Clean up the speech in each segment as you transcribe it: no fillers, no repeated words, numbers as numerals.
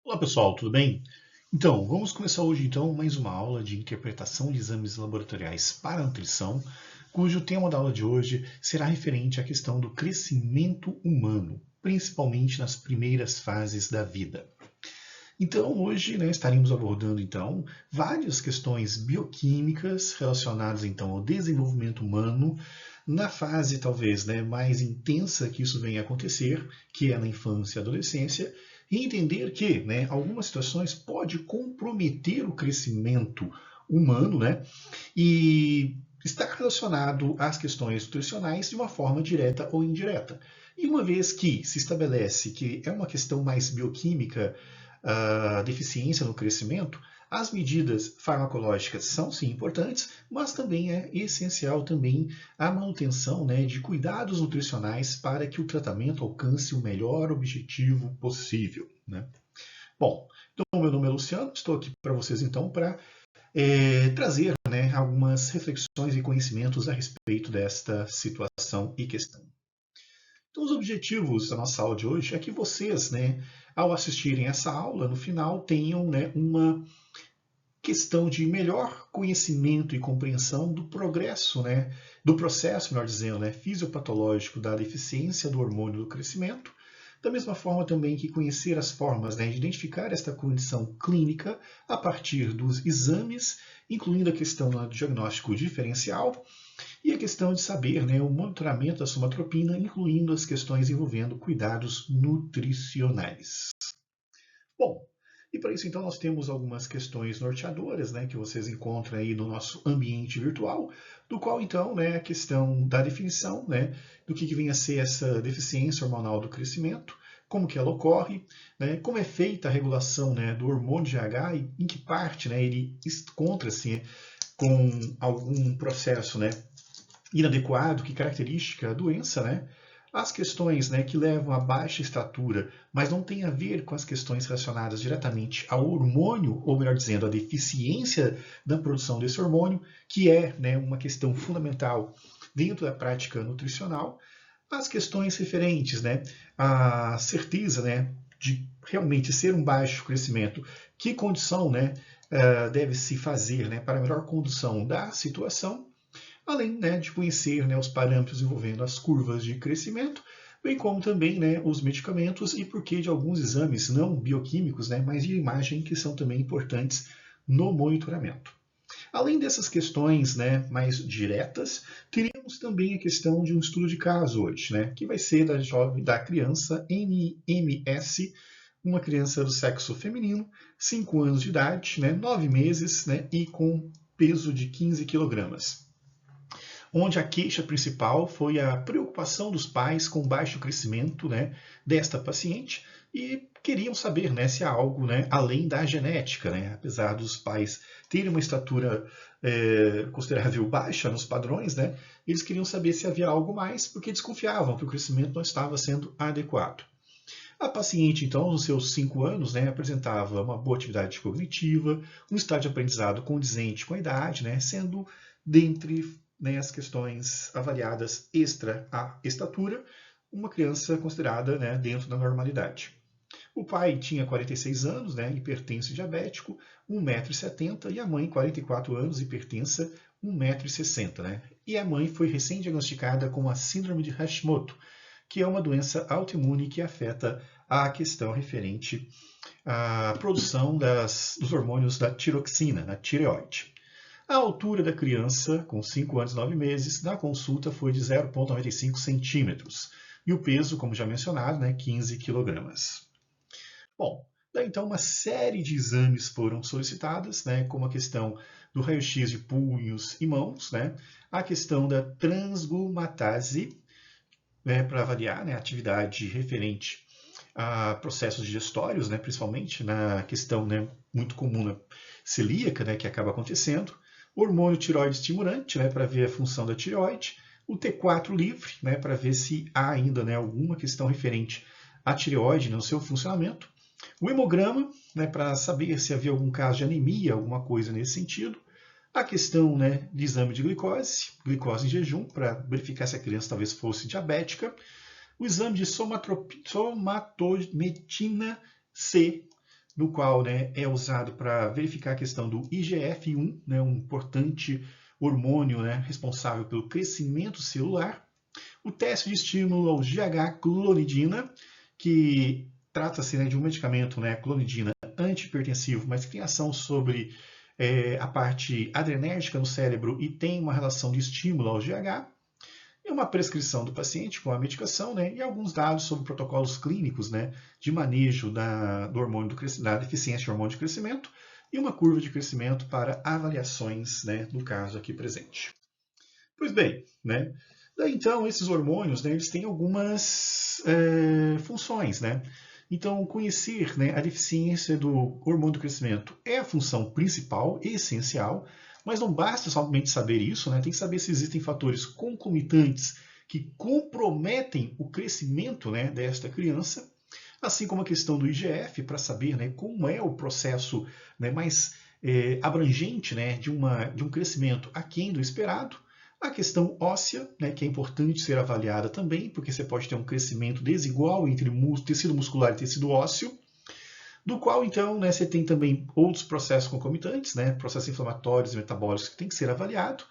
Olá pessoal, tudo bem? Então, vamos começar hoje mais uma aula de interpretação de exames laboratoriais para a nutrição, cujo tema da aula de hoje será referente à questão do crescimento humano, principalmente nas primeiras fases da vida. Então, hoje estaremos abordando várias questões bioquímicas relacionadas ao desenvolvimento humano na fase talvez mais intensa que isso venha a acontecer, que é na infância e adolescência, e entender que algumas situações pode comprometer o crescimento humano, e está relacionado às questões nutricionais de uma forma direta ou indireta. E uma vez que se estabelece que é uma questão mais bioquímica, a deficiência no crescimento, as medidas farmacológicas são sim importantes, mas também é essencial também a manutenção de cuidados nutricionais para que o tratamento alcance o melhor objetivo possível. Bom, então meu nome é Luciano, estou aqui para vocês para trazer algumas reflexões e conhecimentos a respeito desta situação e questão. Então, os objetivos da nossa aula de hoje é que vocês, ao assistirem essa aula, no final tenham uma questão de melhor conhecimento e compreensão do progresso, do processo, melhor dizendo, fisiopatológico da deficiência do hormônio do crescimento. Da mesma forma também que conhecer as formas de identificar esta condição clínica a partir dos exames, incluindo a questão do diagnóstico diferencial e a questão de saber o monitoramento da somatropina, incluindo as questões envolvendo cuidados nutricionais. Bom, e para isso nós temos algumas questões norteadoras que vocês encontram aí no nosso ambiente virtual, do qual a questão da definição do que vem a ser essa deficiência hormonal do crescimento, como que ela ocorre, como é feita a regulação do hormônio GH e em que parte ele encontra-se com algum processo inadequado que caracteriza a doença, as questões que levam a baixa estatura, mas não tem a ver com as questões relacionadas diretamente ao hormônio, ou melhor dizendo, a deficiência da produção desse hormônio, que é uma questão fundamental dentro da prática nutricional, as questões referentes à certeza de realmente ser um baixo crescimento, que condição deve se fazer para a melhor condução da situação, além de conhecer os parâmetros envolvendo as curvas de crescimento, bem como também os medicamentos e porquê de alguns exames não bioquímicos, mas de imagem, que são também importantes no monitoramento. Além dessas questões mais diretas, teríamos também a questão de um estudo de caso hoje, que vai ser da criança MMS, uma criança do sexo feminino, 5 anos de idade, 9 meses e com peso de 15 quilogramas, onde a queixa principal foi a preocupação dos pais com o baixo crescimento desta paciente e queriam saber se há algo além da genética, apesar dos pais terem uma estatura considerável baixa nos padrões, eles queriam saber se havia algo mais, porque desconfiavam que o crescimento não estava sendo adequado. A paciente, então, nos seus 5 anos, apresentava uma boa atividade cognitiva, um estado de aprendizado condizente com a idade, sendo dentre as questões avaliadas extra a estatura, uma criança considerada dentro da normalidade. O pai tinha 46 anos, hipertenso e diabético, 1,70 m, e a mãe 44 anos, hipertensa, 1,60 m. E a mãe foi recém-diagnosticada com a síndrome de Hashimoto, que é uma doença autoimune que afeta a questão referente à produção dos hormônios da tiroxina, na tireoide. A altura da criança, com 5 anos e 9 meses, na consulta foi de 0,95 centímetros. E o peso, como já mencionado, 15 quilogramas. Bom, daí então uma série de exames foram solicitadas, como a questão do raio-x de punhos e mãos, a questão da transglumatase, para avaliar a atividade referente a processos digestórios, principalmente na questão muito comum na celíaca, que acaba acontecendo, hormônio tireoide estimulante, para ver a função da tireoide, o T4 livre, para ver se há ainda alguma questão referente à tireoide no seu funcionamento, o hemograma, para saber se havia algum caso de anemia, alguma coisa nesse sentido, a questão de exame de glicose em jejum, para verificar se a criança talvez fosse diabética, o exame de somatometina C, no qual, né, é usado para verificar a questão do IGF-1, né, um importante hormônio, né, responsável pelo crescimento celular. O teste de estímulo ao GH-clonidina, que trata-se, né, de um medicamento, né, clonidina antihipertensivo, mas que tem ação sobre a parte adrenérgica no cérebro e tem uma relação de estímulo ao GH. E uma prescrição do paciente com a medicação, né, e alguns dados sobre protocolos clínicos, né, de manejo do hormônio da deficiência de hormônio de crescimento e uma curva de crescimento para avaliações, né, no caso aqui presente. Pois bem, né, daí então esses hormônios, né, eles têm algumas funções, né? Então, conhecer, né, a deficiência do hormônio do crescimento é a função principal, essencial, mas não basta somente saber isso, né? Tem que saber se existem fatores concomitantes que comprometem o crescimento, né, desta criança, assim como a questão do IGF, para saber, né, como é o processo, né, mais abrangente, né, de um crescimento aquém do esperado. A questão óssea, né, que é importante ser avaliada também, porque você pode ter um crescimento desigual entre tecido muscular e tecido ósseo, do qual, então, né, você tem também outros processos concomitantes, né, processos inflamatórios e metabólicos que tem que ser avaliado.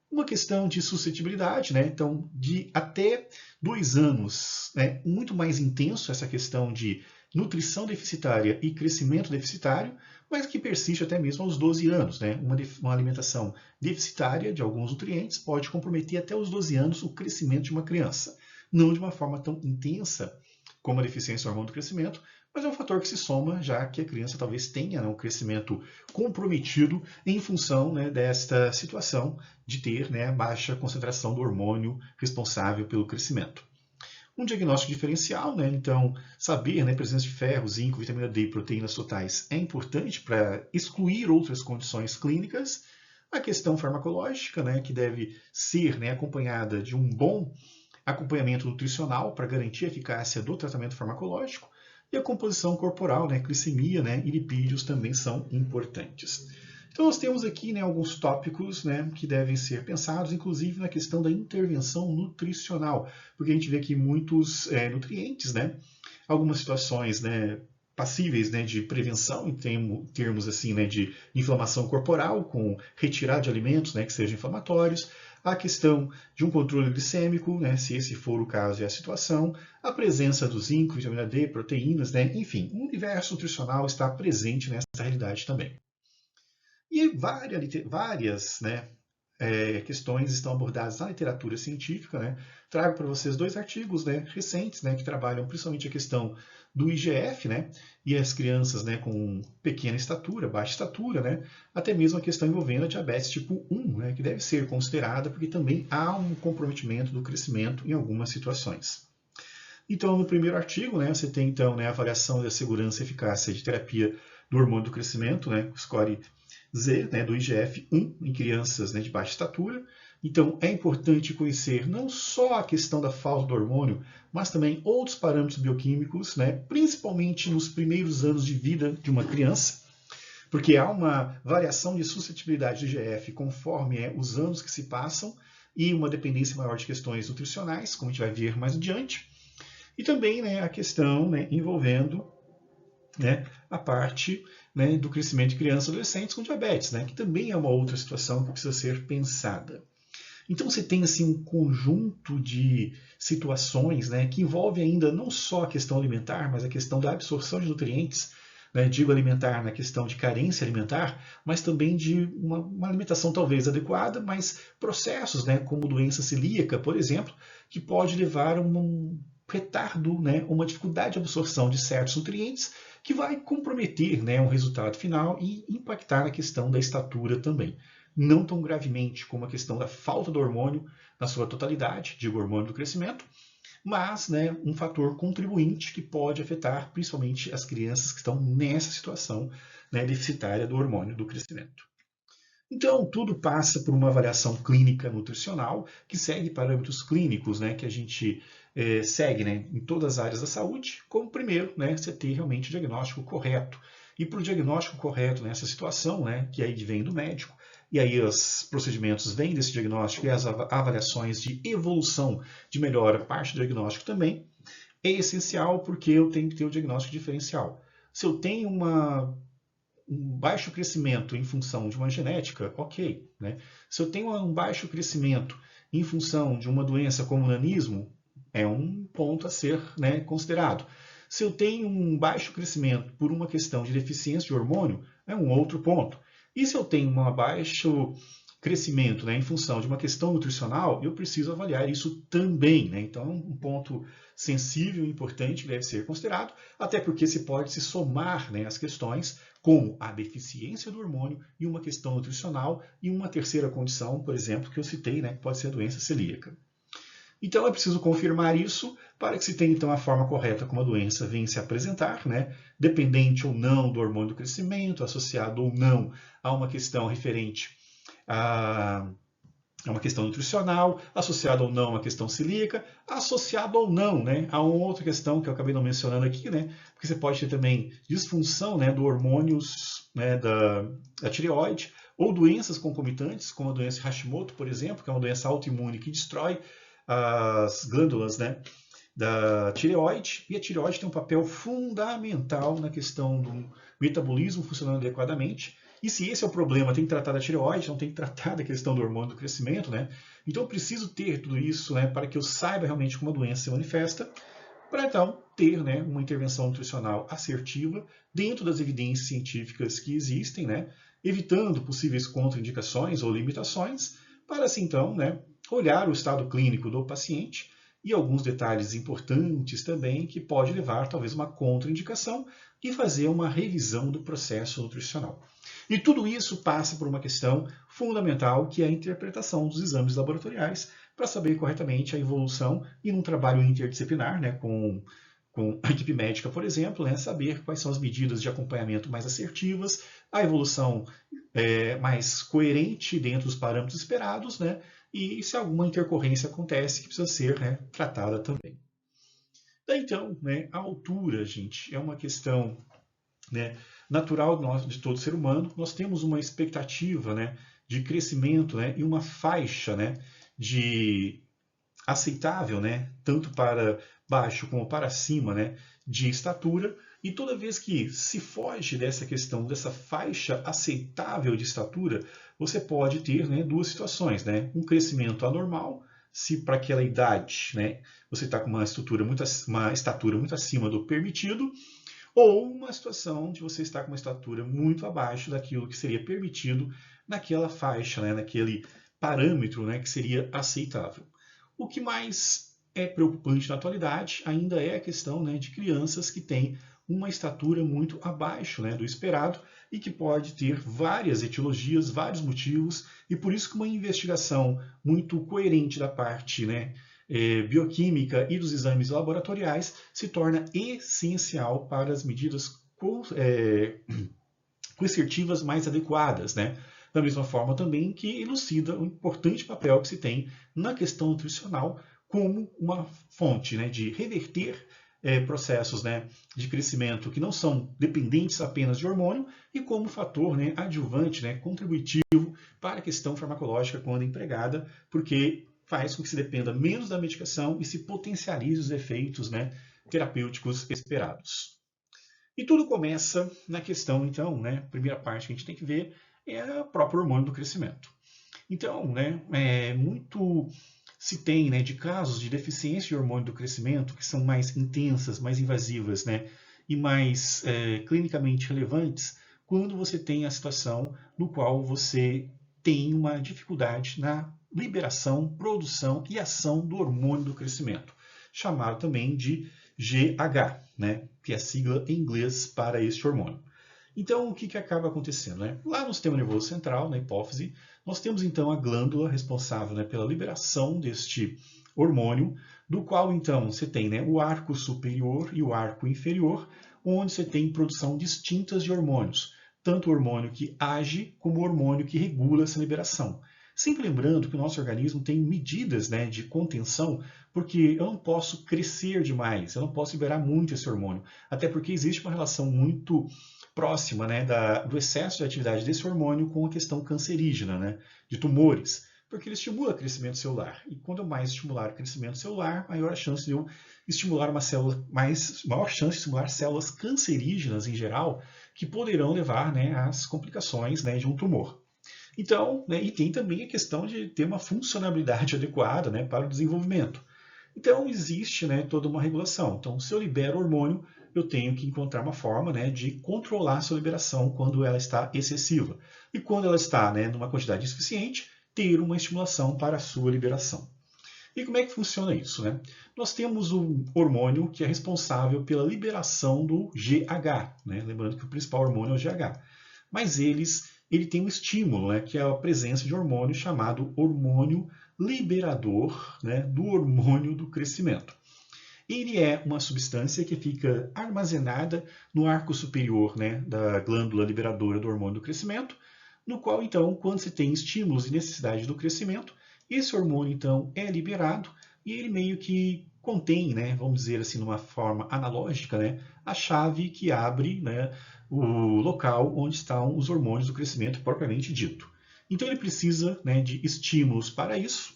Uma questão de suscetibilidade, né, então, de até 2 anos, né, muito mais intenso essa questão de nutrição deficitária e crescimento deficitário, mas que persiste até mesmo aos 12 anos. Né? Uma alimentação deficitária de alguns nutrientes pode comprometer até os 12 anos o crescimento de uma criança. Não de uma forma tão intensa como a deficiência do hormônio do crescimento, mas é um fator que se soma, já que a criança talvez tenha, né, um crescimento comprometido em função, né, desta situação de ter, né, baixa concentração do hormônio responsável pelo crescimento. Um diagnóstico diferencial, né, então saber, né, a presença de ferro, zinco, vitamina D e proteínas totais é importante para excluir outras condições clínicas. A questão farmacológica, né, que deve ser, né, acompanhada de um bom acompanhamento nutricional para garantir a eficácia do tratamento farmacológico. E a composição corporal, né, glicemia, né, e lipídios também são importantes. Então nós temos aqui, né, alguns tópicos, né, que devem ser pensados, inclusive na questão da intervenção nutricional, porque a gente vê aqui muitos nutrientes, né, algumas situações, né, passíveis, né, de prevenção em termos assim, né, de inflamação corporal, com retirada de alimentos, né, que sejam inflamatórios, a questão de um controle glicêmico, né, se esse for o caso e a situação, a presença do zinco, vitamina D, proteínas, né, enfim, o universo nutricional está presente nessa realidade também. E várias né, questões estão abordadas na literatura científica. Né? Trago para vocês 2 artigos, né, recentes, né, que trabalham principalmente a questão do IGF, né, e as crianças, né, com pequena estatura, baixa estatura, né, até mesmo a questão envolvendo a diabetes tipo 1, né, que deve ser considerada porque também há um comprometimento do crescimento em algumas situações. Então, no primeiro artigo, né, você tem então, né, a avaliação da segurança e eficácia de terapia do hormônio do crescimento, né, score Z, né, do IGF-1 em crianças, né, de baixa estatura. Então, é importante conhecer não só a questão da falta do hormônio, mas também outros parâmetros bioquímicos, né, principalmente nos primeiros anos de vida de uma criança, porque há uma variação de suscetibilidade do IGF conforme os anos que se passam e uma dependência maior de questões nutricionais, como a gente vai ver mais adiante. E também, né, a questão, né, envolvendo, né, a parte, né, do crescimento de crianças e adolescentes com diabetes, né, que também é uma outra situação que precisa ser pensada. Então você tem assim, um conjunto de situações, né, que envolve ainda não só a questão alimentar, mas a questão da absorção de nutrientes, né, digo alimentar na questão de carência alimentar, mas também de uma alimentação talvez adequada, mas processos, né, como doença celíaca, por exemplo, que pode levar a um retardo, né, uma dificuldade de absorção de certos nutrientes que vai comprometer, né, um resultado final e impactar na questão da estatura também. Não tão gravemente como a questão da falta do hormônio na sua totalidade, digo hormônio do crescimento, mas, né, um fator contribuinte que pode afetar principalmente as crianças que estão nessa situação, né, deficitária do hormônio do crescimento. Então, tudo passa por uma avaliação clínica nutricional, que segue parâmetros clínicos, né, que a gente segue, né, em todas as áreas da saúde, como primeiro, né, você ter realmente o diagnóstico correto. E para o diagnóstico correto nessa situação, né, que aí vem do médico, e aí os procedimentos vêm desse diagnóstico e as avaliações de evolução de melhora, parte do diagnóstico também, é essencial porque eu tenho que ter o diagnóstico diferencial. Se eu tenho um baixo crescimento em função de uma genética, ok. Né? Se eu tenho um baixo crescimento em função de uma doença como o nanismo, é um ponto a ser, né, considerado. Se eu tenho um baixo crescimento por uma questão de deficiência de hormônio, é um outro ponto. E se eu tenho um baixo crescimento, né, em função de uma questão nutricional, eu preciso avaliar isso também. Né? Então, é um ponto sensível e importante que deve ser considerado, até porque se pode se somar, né, as questões como a deficiência do hormônio e uma questão nutricional e uma terceira condição, por exemplo, que eu citei, né, que pode ser a doença celíaca. Então é preciso confirmar isso para que se tenha então a forma correta como a doença vem se apresentar, né? Dependente ou não do hormônio do crescimento, associado ou não a uma questão referente a uma questão nutricional, associado ou não a uma questão celíaca, associado ou não, né, a uma outra questão que eu acabei não mencionando aqui, né, porque você pode ter também disfunção, né, do hormônios, né, da tireoide, ou doenças concomitantes, como a doença Hashimoto, por exemplo, que é uma doença autoimune que destrói as glândulas, né, da tireoide, e a tireoide tem um papel fundamental na questão do metabolismo funcionando adequadamente. E se esse é o problema, tem que tratar da tireoide, não tem que tratar da questão do hormônio do crescimento, né? Então eu preciso ter tudo isso, né, para que eu saiba realmente como a doença se manifesta, para então ter, né, uma intervenção nutricional assertiva dentro das evidências científicas que existem, né, evitando possíveis contraindicações ou limitações, para assim então, né, olhar o estado clínico do paciente e alguns detalhes importantes também que pode levar talvez uma contraindicação e fazer uma revisão do processo nutricional. E tudo isso passa por uma questão fundamental, que é a interpretação dos exames laboratoriais, para saber corretamente a evolução e num trabalho interdisciplinar, né, com a equipe médica, por exemplo, né, saber quais são as medidas de acompanhamento mais assertivas, a evolução mais coerente dentro dos parâmetros esperados, né, e se alguma intercorrência acontece que precisa ser, né, tratada também. Daí, então, né, a altura, gente, é uma questão, né, natural de todo ser humano. Nós temos uma expectativa, né, de crescimento, né, e uma faixa, né, de aceitável, né, tanto para baixo como para cima, né, de estatura. E toda vez que se foge dessa questão, dessa faixa aceitável de estatura, você pode ter, né, duas situações, né, um crescimento anormal, se para aquela idade, né, você está com uma estatura muito acima do permitido, ou uma situação de você estar com uma estatura muito abaixo daquilo que seria permitido naquela faixa, né, naquele parâmetro, né, que seria aceitável. O que mais é preocupante na atualidade ainda é a questão, né, de crianças que têm uma estatura muito abaixo, né, do esperado e que pode ter várias etiologias, vários motivos, e por isso que uma investigação muito coerente da parte, né, bioquímica e dos exames laboratoriais se torna essencial para as medidas coercitivas mais adequadas, né? Da mesma forma também que elucida o importante papel que se tem na questão nutricional como uma fonte, né, de reverter processos, né, de crescimento que não são dependentes apenas de hormônio e como fator, né, adjuvante, né, contributivo para a questão farmacológica quando empregada, porque faz com que se dependa menos da medicação e se potencialize os efeitos, né, terapêuticos esperados. E tudo começa na questão, então, né, a primeira parte que a gente tem que ver é o próprio hormônio do crescimento. Então, né, muito se tem, né, de casos de deficiência de hormônio do crescimento que são mais intensas, mais invasivas, né, e mais clinicamente relevantes, quando você tem a situação no qual você tem uma dificuldade na liberação, produção e ação do hormônio do crescimento, chamado também de GH, né, que é a sigla em inglês para este hormônio. Então, o que acaba acontecendo? Né? Lá no sistema nervoso central, na hipófise, nós temos então a glândula responsável, né, pela liberação deste hormônio, do qual então você tem, né, o arco superior e o arco inferior, onde você tem produção distintas de hormônios, tanto o hormônio que age como o hormônio que regula essa liberação. Sempre lembrando que o nosso organismo tem medidas, né, de contenção, porque eu não posso crescer demais, eu não posso liberar muito esse hormônio, até porque existe uma relação muito próxima, né, do excesso de atividade desse hormônio com a questão cancerígena, né, de tumores. Porque ele estimula o crescimento celular. E quando eu mais estimular o crescimento celular, maior a chance de eu estimular uma célula, maior chance de estimular células cancerígenas em geral, que poderão levar, né, às complicações, né, de um tumor. Então, né, e tem também a questão de ter uma funcionalidade adequada, né, para o desenvolvimento. Então, existe, né, toda uma regulação. Então, se eu libero hormônio, eu tenho que encontrar uma forma, né, de controlar a sua liberação quando ela está excessiva. E quando ela está, né, numa quantidade insuficiente, ter uma estimulação para a sua liberação. E como é que funciona isso, né? Nós temos um hormônio que é responsável pela liberação do GH, né? Lembrando que o principal hormônio é o GH. Mas ele tem um estímulo, né, que é a presença de hormônio chamado hormônio liberador, né, do hormônio do crescimento. Ele é uma substância que fica armazenada no arco superior, né, da glândula liberadora do hormônio do crescimento, no qual, então, quando se tem estímulos e necessidade do crescimento, esse hormônio, então, é liberado e ele meio que contém, né, vamos dizer assim, numa forma analógica, né, a chave que abre, né, o local onde estão os hormônios do crescimento propriamente dito. Então ele precisa, né, de estímulos para isso.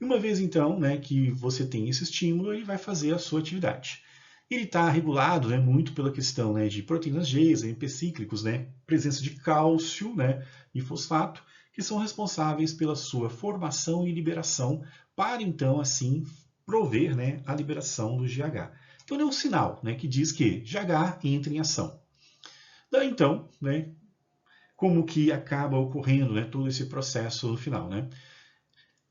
E uma vez então, né, que você tem esse estímulo, ele vai fazer a sua atividade. Ele está regulado, né, muito pela questão, né, de proteínas G, AMP cíclicos, né, presença de cálcio, né, e fosfato, que são responsáveis pela sua formação e liberação para então assim prover, né, a liberação do GH. Então é um sinal, né, que diz que GH entra em ação. Daí então, né, como que acaba ocorrendo, né, todo esse processo no final, né?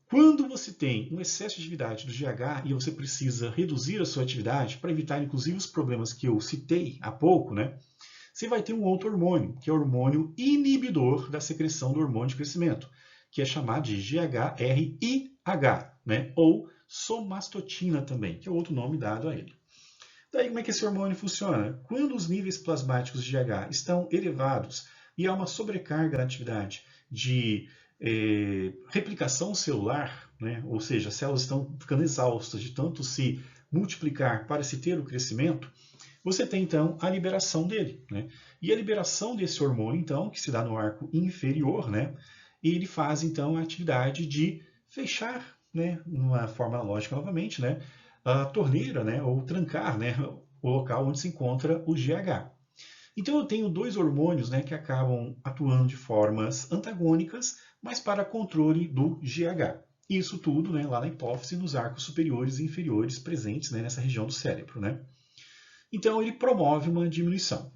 Quando você tem um excesso de atividade do GH e você precisa reduzir a sua atividade para evitar inclusive os problemas que eu citei há pouco, né? Você vai ter um outro hormônio, que é o hormônio inibidor da secreção do hormônio de crescimento, que é chamado de GHRIH, né? Ou somastotina também, que é outro nome dado a ele. Daí, como é que esse hormônio funciona? Quando os níveis plasmáticos de GH estão elevados e há uma sobrecarga na atividade de replicação celular, né? Ou seja, as células estão ficando exaustas de tanto se multiplicar para se ter o crescimento, você tem então a liberação dele, né? E a liberação desse hormônio, então, que se dá no arco inferior, né? Ele faz então a atividade de fechar, né? Numa forma lógica novamente, né? A torneira, né? Ou trancar, né? O local onde se encontra o GH. Então eu tenho dois hormônios, né, que acabam atuando de formas antagônicas, mas para controle do GH. Isso tudo, né, lá na hipófise, nos arcos superiores e inferiores presentes, né, nessa região do cérebro, né? Então ele promove uma diminuição.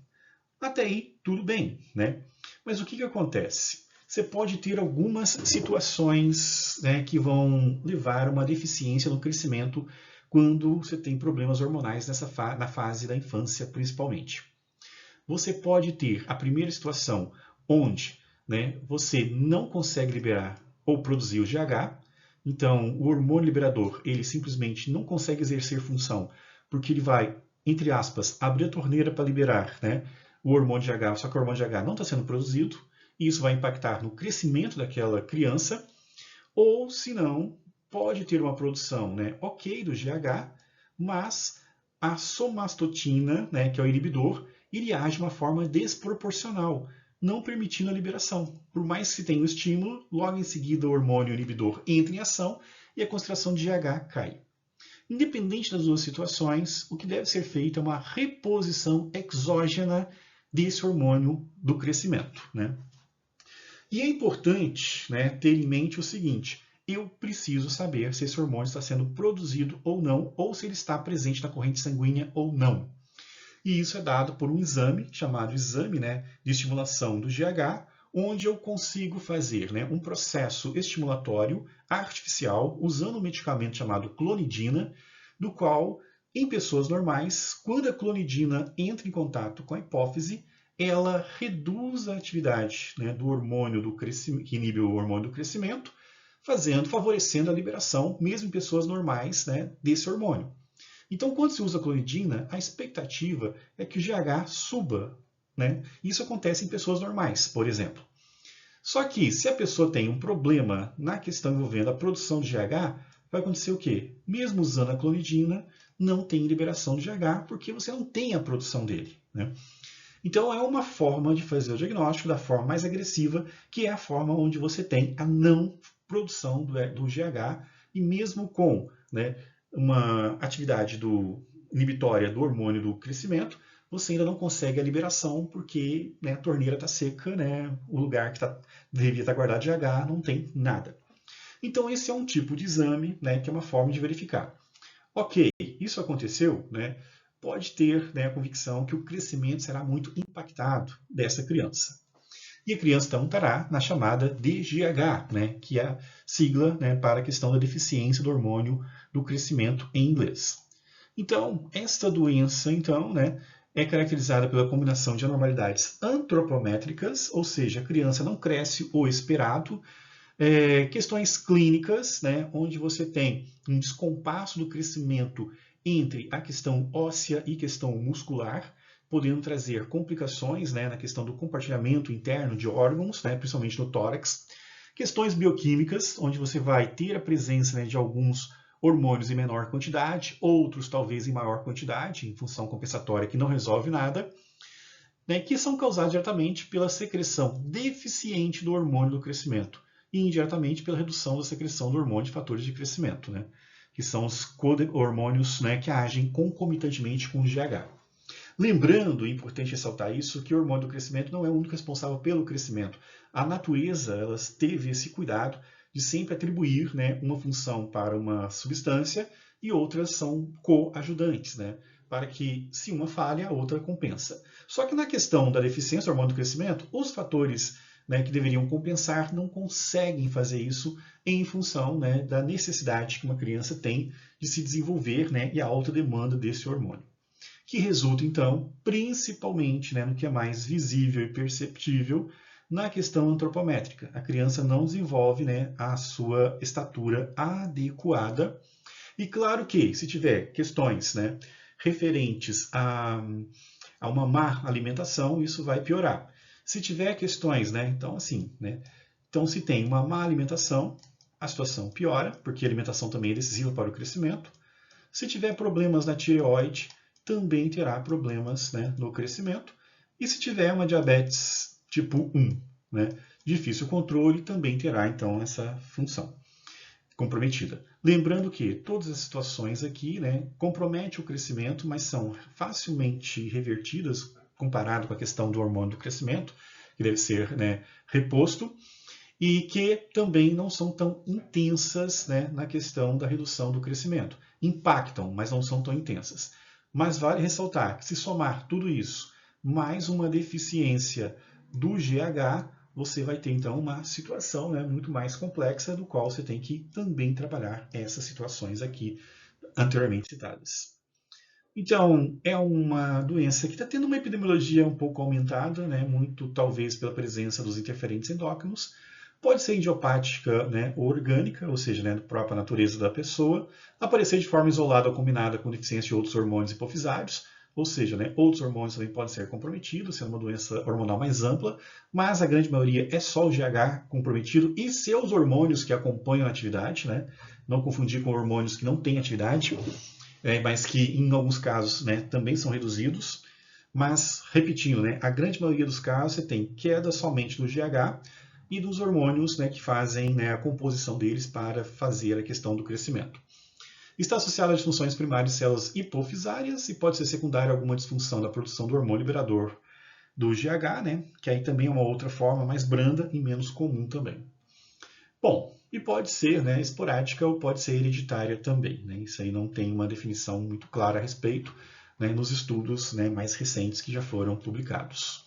Até aí tudo bem, né? Mas o que acontece? Você pode ter algumas situações, né, que vão levar a uma deficiência no crescimento quando você tem problemas hormonais na fase da infância, principalmente. Você pode ter a primeira situação onde, né, você não consegue liberar ou produzir o GH, então o hormônio liberador ele simplesmente não consegue exercer função porque ele vai, entre aspas, abrir a torneira para liberar, né, o hormônio GH, só que o hormônio GH não está sendo produzido, e isso vai impactar no crescimento daquela criança, ou se não, pode ter uma produção, né, ok do GH, mas a somastotina, né, que é o inibidor, ele age de uma forma desproporcional, não permitindo a liberação. Por mais que se tenha o estímulo, logo em seguida o hormônio inibidor entra em ação e a concentração de GH cai. Independente das duas situações, o que deve ser feito é uma reposição exógena desse hormônio do crescimento, né? E é importante, né, ter em mente o seguinte: eu preciso saber se esse hormônio está sendo produzido ou não, ou se ele está presente na corrente sanguínea ou não. E isso é dado por um exame, chamado exame, né, de estimulação do GH, onde eu consigo fazer, né, um processo estimulatório artificial usando um medicamento chamado clonidina, do qual, em pessoas normais, quando a clonidina entra em contato com a hipófise, ela reduz a atividade, né, do hormônio do crescimento, que inibe o hormônio do crescimento, favorecendo a liberação, mesmo em pessoas normais, né, desse hormônio. Então, quando se usa a clonidina, a expectativa é que o GH suba, né? Isso acontece em pessoas normais, por exemplo. Só que, se a pessoa tem um problema na questão envolvendo a produção de GH, vai acontecer o quê? Mesmo usando a clonidina, não tem liberação de GH, porque você não tem a produção dele, né? Então, é uma forma de fazer o diagnóstico da forma mais agressiva, que é a forma onde você tem a não produção do GH, e mesmo com, né, uma atividade inibitória do hormônio do crescimento, você ainda não consegue a liberação porque, né, a torneira está seca, né, o lugar que deveria estar guardado GH não tem nada. Então esse é um tipo de exame, né, que é uma forma de verificar. Ok, isso aconteceu, né, pode ter, né, a convicção que o crescimento será muito impactado dessa criança. E a criança então estará na chamada DGH, né, que é a sigla, né, para a questão da deficiência do hormônio do crescimento em inglês. Então, esta doença, então, né, é caracterizada pela combinação de anormalidades antropométricas, ou seja, a criança não cresce o esperado, questões clínicas, né, onde você tem um descompasso do crescimento entre a questão óssea e questão muscular, podendo trazer complicações, né, na questão do compartilhamento interno de órgãos, né, principalmente no tórax. Questões bioquímicas, onde você vai ter a presença, né, de alguns hormônios em menor quantidade, outros talvez em maior quantidade, em função compensatória que não resolve nada, né, que são causados diretamente pela secreção deficiente do hormônio do crescimento e indiretamente pela redução da secreção do hormônio de fatores de crescimento, né, que são os hormônios, né, que agem concomitantemente com o GH. Lembrando, é importante ressaltar isso, que o hormônio do crescimento não é o único responsável pelo crescimento. A natureza ela teve esse cuidado de sempre atribuir, né, uma função para uma substância e outras são coajudantes, né, para que, se uma falha, a outra compensa. Só que na questão da deficiência do hormônio do crescimento, os fatores, né, que deveriam compensar não conseguem fazer isso em função, né, da necessidade que uma criança tem de se desenvolver, né, e a alta demanda desse hormônio, que resulta, então, principalmente, né, no que é mais visível e perceptível na questão antropométrica. A criança não desenvolve, né, a sua estatura adequada. E claro que, se tiver questões, né, referentes a uma má alimentação, isso vai piorar. Se tiver questões, né, então assim, né, então se tem uma má alimentação, a situação piora, porque a alimentação também é decisiva para o crescimento. Se tiver problemas na tireoide, também terá problemas, né, no crescimento. E se tiver uma diabetes tipo 1, né, difícil controle, também terá então essa função comprometida. Lembrando que todas as situações aqui, né, comprometem o crescimento, mas são facilmente revertidas comparado com a questão do hormônio do crescimento, que deve ser, né, reposto, e que também não são tão intensas, né, na questão da redução do crescimento. Impactam, mas não são tão intensas. Mas vale ressaltar que se somar tudo isso, mais uma deficiência do GH, você vai ter então uma situação, né, muito mais complexa, do qual você tem que também trabalhar essas situações aqui anteriormente citadas. Então, é uma doença que está tendo uma epidemiologia um pouco aumentada, né, muito talvez pela presença dos interferentes endócrinos. Pode ser idiopática, né, ou orgânica, ou seja, né, da própria natureza da pessoa, aparecer de forma isolada ou combinada com deficiência de outros hormônios hipofisários, ou seja, né, outros hormônios também podem ser comprometidos, sendo uma doença hormonal mais ampla, mas a grande maioria é só o GH comprometido e seus hormônios que acompanham a atividade, né, não confundir com hormônios que não têm atividade, mas que em alguns casos, né, também são reduzidos. Mas, repetindo, né, a grande maioria dos casos você tem queda somente do GH e dos hormônios, né, que fazem, né, a composição deles para fazer a questão do crescimento. Está associado a disfunções primárias de células hipofisárias e pode ser secundária a alguma disfunção da produção do hormônio liberador do GH, né, que aí também é uma outra forma mais branda e menos comum também. Bom, e pode ser, né, esporádica ou pode ser hereditária também, né? Isso aí não tem uma definição muito clara a respeito, né, nos estudos, né, mais recentes que já foram publicados.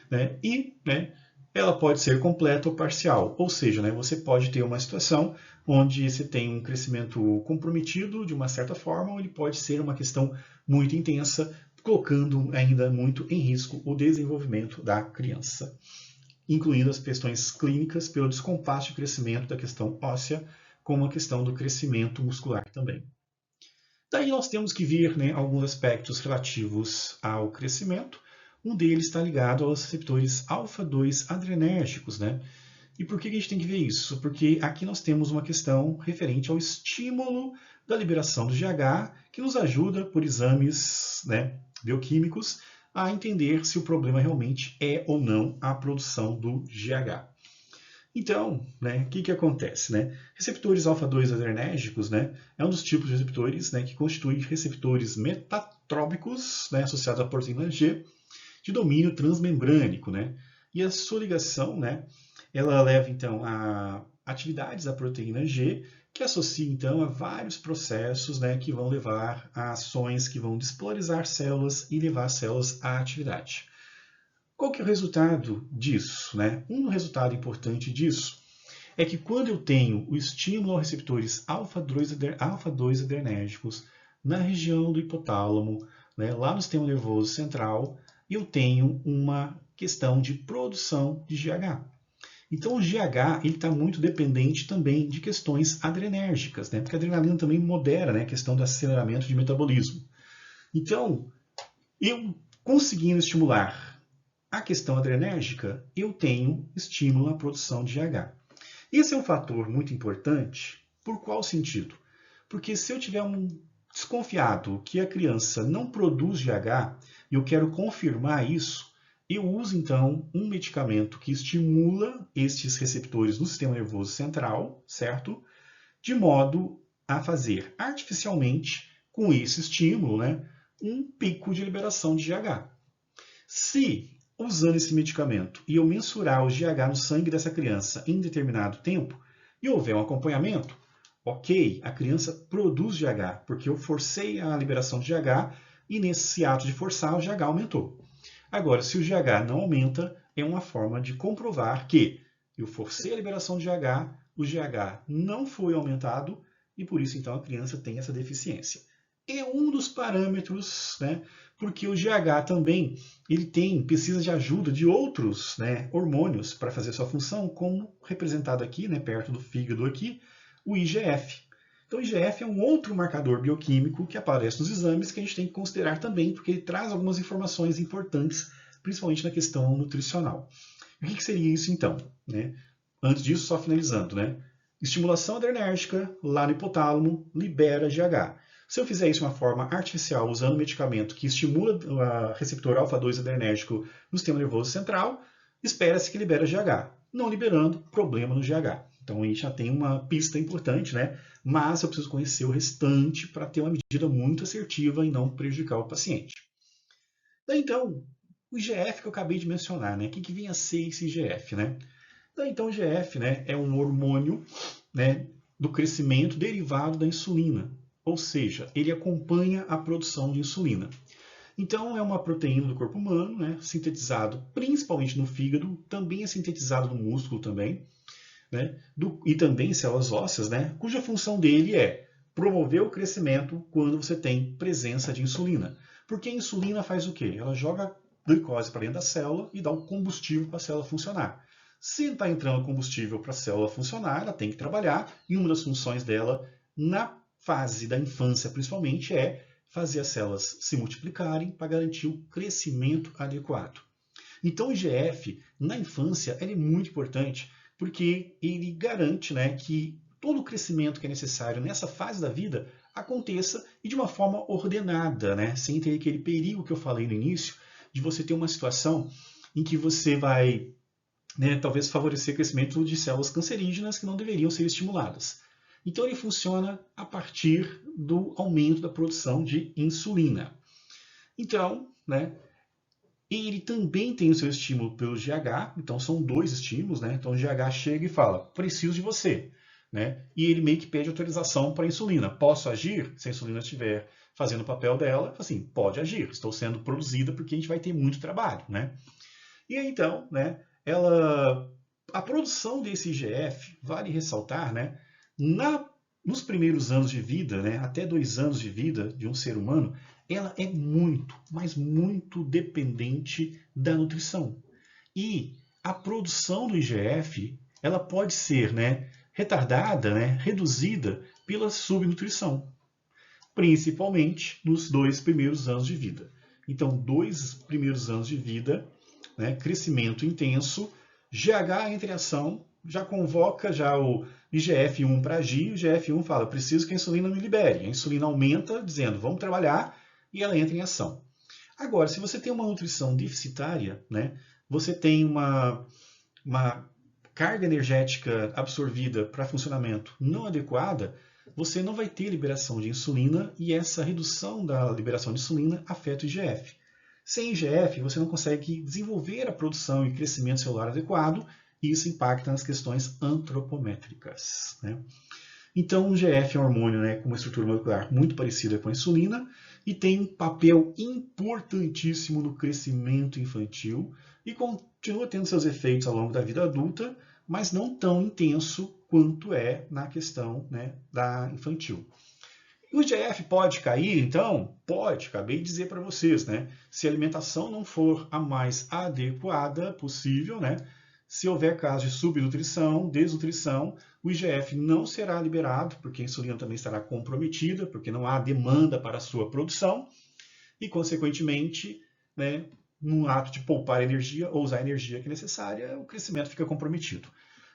Né? E, né, ela pode ser completa ou parcial, ou seja, né, você pode ter uma situação onde você tem um crescimento comprometido de uma certa forma, ou ele pode ser uma questão muito intensa, colocando ainda muito em risco o desenvolvimento da criança, incluindo as questões clínicas pelo descompasso de crescimento da questão óssea, como a questão do crescimento muscular também. Daí nós temos que ver, né, alguns aspectos relativos ao crescimento. Um deles está ligado aos receptores alfa-2 adrenérgicos, né? E por que a gente tem que ver isso? Porque aqui nós temos uma questão referente ao estímulo da liberação do GH, que nos ajuda, por exames, né, bioquímicos, a entender se o problema realmente é ou não a produção do GH. Então, né, o que acontece? Né? Receptores alfa-2 adrenérgicos, né, é um dos tipos de receptores, né, que constitui receptores metatrópicos, né, associados à proteína G, de domínio transmembrânico. Né? E a sua ligação, né, ela leva então a atividades da proteína G, que associa então a vários processos, né, que vão levar a ações que vão despolarizar células e levar células à atividade. Qual que é o resultado disso? Né? Um resultado importante disso é que quando eu tenho o estímulo aos receptores alfa-2 adrenérgicos na região do hipotálamo, né, lá no sistema nervoso central, eu tenho uma questão de produção de GH. Então o GH está muito dependente também de questões adrenérgicas, né, porque a adrenalina também modera, né, a questão do aceleramento de metabolismo. Então, eu conseguindo estimular a questão adrenérgica, eu tenho estímulo à produção de GH. Esse é um fator muito importante. Por qual sentido? Porque se eu tiver desconfiado que a criança não produz GH e eu quero confirmar isso, eu uso então um medicamento que estimula estes receptores no sistema nervoso central, certo? De modo a fazer artificialmente, com esse estímulo, né, um pico de liberação de GH. Se usando esse medicamento e eu mensurar o GH no sangue dessa criança em determinado tempo e houver um acompanhamento, ok, a criança produz GH, porque eu forcei a liberação de GH e nesse ato de forçar o GH aumentou. Agora, se o GH não aumenta, é uma forma de comprovar que eu forcei a liberação de GH, o GH não foi aumentado e por isso então a criança tem essa deficiência. É um dos parâmetros, né, porque o GH também ele precisa de ajuda de outros, né, hormônios para fazer sua função, como representado aqui, né, perto do fígado aqui, o IGF. Então o IGF é um outro marcador bioquímico que aparece nos exames que a gente tem que considerar também, porque ele traz algumas informações importantes, principalmente na questão nutricional. E o que seria isso então? Né? Antes disso, só finalizando, né? Estimulação adrenérgica lá no hipotálamo libera GH. Se eu fizer isso de uma forma artificial, usando um medicamento que estimula o receptor alfa-2 adrenérgico no sistema nervoso central, espera-se que libera GH. Não liberando, problema no GH. Então a gente já tem uma pista importante, né? Mas eu preciso conhecer o restante para ter uma medida muito assertiva e não prejudicar o paciente. Então, o IGF que eu acabei de mencionar, né? O que vinha a ser esse IGF, né? Então, o IGF, né, é um hormônio, né, do crescimento derivado da insulina, ou seja, ele acompanha a produção de insulina. Então, é uma proteína do corpo humano, né, sintetizado principalmente no fígado, também é sintetizado no músculo também, né, e também em células ósseas, né, cuja função dele é promover o crescimento quando você tem presença de insulina. Porque a insulina faz o quê? Ela joga glicose para dentro da célula e dá o combustível para a célula funcionar. Se está entrando combustível para a célula funcionar, ela tem que trabalhar, e uma das funções dela, na fase da infância principalmente, é fazer as células se multiplicarem para garantir o crescimento adequado. Então o IGF, na infância, ele é muito importante, porque ele garante, né, que todo o crescimento que é necessário nessa fase da vida aconteça e de uma forma ordenada, né, sem ter aquele perigo que eu falei no início, de você ter uma situação em que você vai, né, talvez favorecer o crescimento de células cancerígenas que não deveriam ser estimuladas. Então ele funciona a partir do aumento da produção de insulina. Então, né, ele também tem o seu estímulo pelo GH, então são dois estímulos, né? Então o GH chega e fala, preciso de você, né? E ele meio que pede autorização para a insulina. Posso agir? Se a insulina estiver fazendo o papel dela, assim, pode agir, estou sendo produzida porque a gente vai ter muito trabalho, né? E aí, então, né, a produção desse IGF, vale ressaltar, né, nos primeiros anos de vida, né, até 2 anos de vida de um ser humano, ela é muito, mas muito dependente da nutrição. E a produção do IGF, ela pode ser, né, retardada, né, reduzida pela subnutrição, principalmente nos 2 primeiros anos de vida. Então, 2 primeiros anos de vida, né, crescimento intenso, GH entra em ação, já convoca já o IGF-1 para agir, o IGF-1 fala, preciso que a insulina me libere. A insulina aumenta, dizendo, vamos trabalhar, e ela entra em ação. Agora, se você tem uma nutrição deficitária, né, você tem uma carga energética absorvida para funcionamento não adequada, você não vai ter liberação de insulina e essa redução da liberação de insulina afeta o IGF. Sem IGF, você não consegue desenvolver a produção e crescimento celular adequado e isso impacta nas questões antropométricas, né? Então, o IGF é um hormônio, né, com uma estrutura molecular muito parecida com a insulina e tem um papel importantíssimo no crescimento infantil e continua tendo seus efeitos ao longo da vida adulta, mas não tão intenso quanto é na questão, né, da infantil. O IGF pode cair, então? Pode, acabei de dizer para vocês, né? Se a alimentação não for a mais adequada possível, né? Se houver caso de subnutrição, desnutrição, o IGF não será liberado, porque a insulina também estará comprometida, porque não há demanda para a sua produção, e, consequentemente, né, no ato de poupar energia ou usar a energia que é necessária, o crescimento fica comprometido.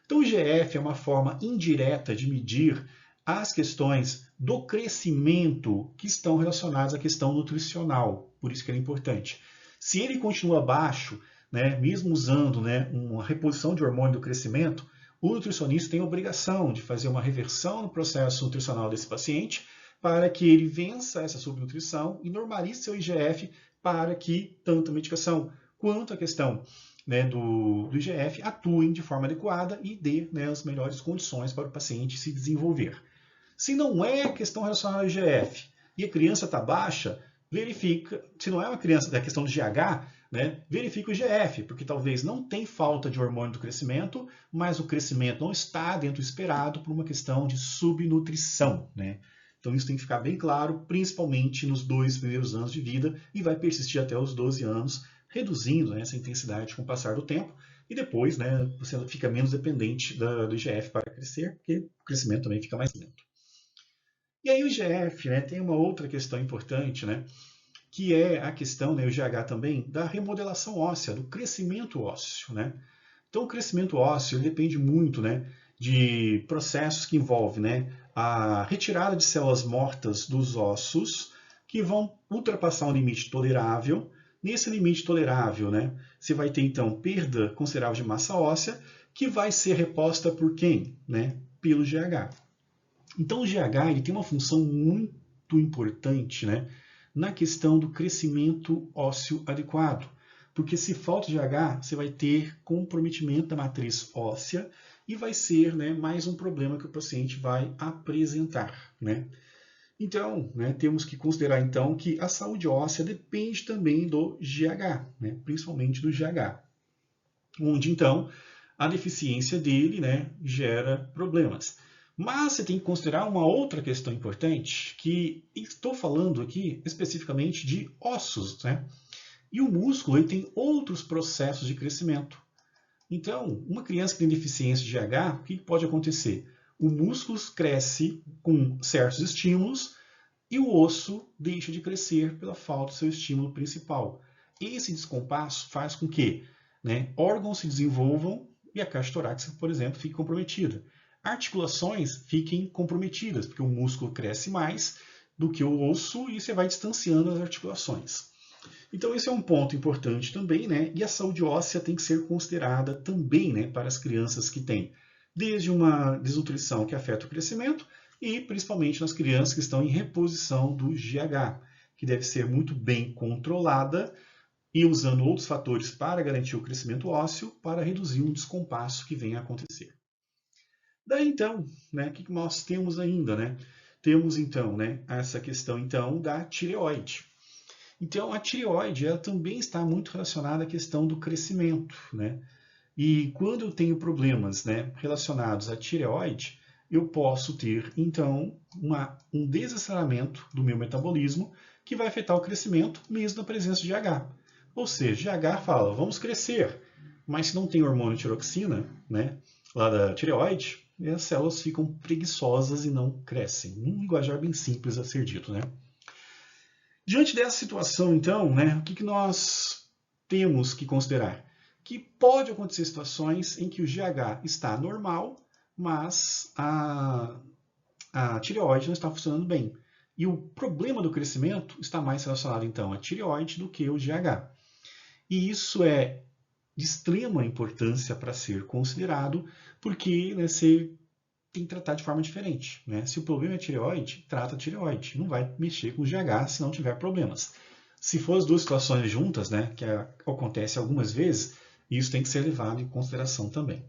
Então, o IGF é uma forma indireta de medir as questões do crescimento que estão relacionadas à questão nutricional, por isso que é importante. Se ele continua baixo, né, mesmo usando, né, uma reposição de hormônio do crescimento, o nutricionista tem a obrigação de fazer uma reversão no processo nutricional desse paciente para que ele vença essa subnutrição e normalize seu IGF para que tanto a medicação quanto a questão, né, do IGF atuem de forma adequada e dê, né, as melhores condições para o paciente se desenvolver. Se não é questão relacionada ao IGF e a criança está baixa, verifica, se não é uma criança da questão do GH, né, verifica o IGF, porque talvez não tem falta de hormônio do crescimento, mas o crescimento não está dentro do esperado por uma questão de subnutrição, né? Então isso tem que ficar bem claro, principalmente nos 2 primeiros anos de vida e vai persistir até os 12 anos, reduzindo, né, essa intensidade com o passar do tempo e depois, né, você fica menos dependente do IGF para crescer, porque o crescimento também fica mais lento. E aí o IGF, né, tem uma outra questão importante, né, que é a questão, né, o GH também, da remodelação óssea, do crescimento ósseo, né? Então o crescimento ósseo depende muito, né, de processos que envolvem, né, a retirada de células mortas dos ossos que vão ultrapassar um limite tolerável. Nesse limite tolerável, né, você vai ter então perda considerável de massa óssea que vai ser reposta por quem? Né? Pelo GH. Então o GH ele tem uma função muito importante, né, na questão do crescimento ósseo adequado. Porque se falta GH, você vai ter comprometimento da matriz óssea e vai ser, né, mais um problema que o paciente vai apresentar, né? Então, né, temos que considerar então que a saúde óssea depende também do GH, né, principalmente do GH, onde então a deficiência dele, né, gera problemas. Mas você tem que considerar uma outra questão importante, que estou falando aqui especificamente de ossos, né? E o músculo ele tem outros processos de crescimento. Então, uma criança que tem deficiência de GH, o que pode acontecer? O músculo cresce com certos estímulos e o osso deixa de crescer pela falta do seu estímulo principal. Esse descompasso faz com que, né, órgãos se desenvolvam e a caixa torácica, por exemplo, fique comprometida. Articulações fiquem comprometidas, porque o músculo cresce mais do que o osso e você vai distanciando as articulações. Então esse é um ponto importante também, né? E a saúde óssea tem que ser considerada também, né, para as crianças que têm desde uma desnutrição que afeta o crescimento e principalmente nas crianças que estão em reposição do GH, que deve ser muito bem controlada e usando outros fatores para garantir o crescimento ósseo para reduzir um descompasso que venha a acontecer. Daí então, né, o que nós temos ainda, né? Temos então, né, essa questão então da tireoide. Então a tireoide ela também está muito relacionada à questão do crescimento, né? E quando eu tenho problemas, né, relacionados à tireoide, eu posso ter então um desaceleramento do meu metabolismo que vai afetar o crescimento mesmo na presença de GH. Ou seja, GH fala, vamos crescer, mas se não tem hormônio tiroxina, né, lá da tireoide, as células ficam preguiçosas e não crescem. Um linguajar bem simples a ser dito, né? Diante dessa situação, então, né, o que nós temos que considerar? Que pode acontecer situações em que o GH está normal, mas a tireoide não está funcionando bem. E o problema do crescimento está mais relacionado, então, à tireoide do que ao GH. E isso é de extrema importância para ser considerado, porque né, você tem que tratar de forma diferente. Né? Se o problema é tireoide, trata a tireoide. Não vai mexer com o GH se não tiver problemas. Se for as duas situações juntas, né, que acontece algumas vezes, isso tem que ser levado em consideração também.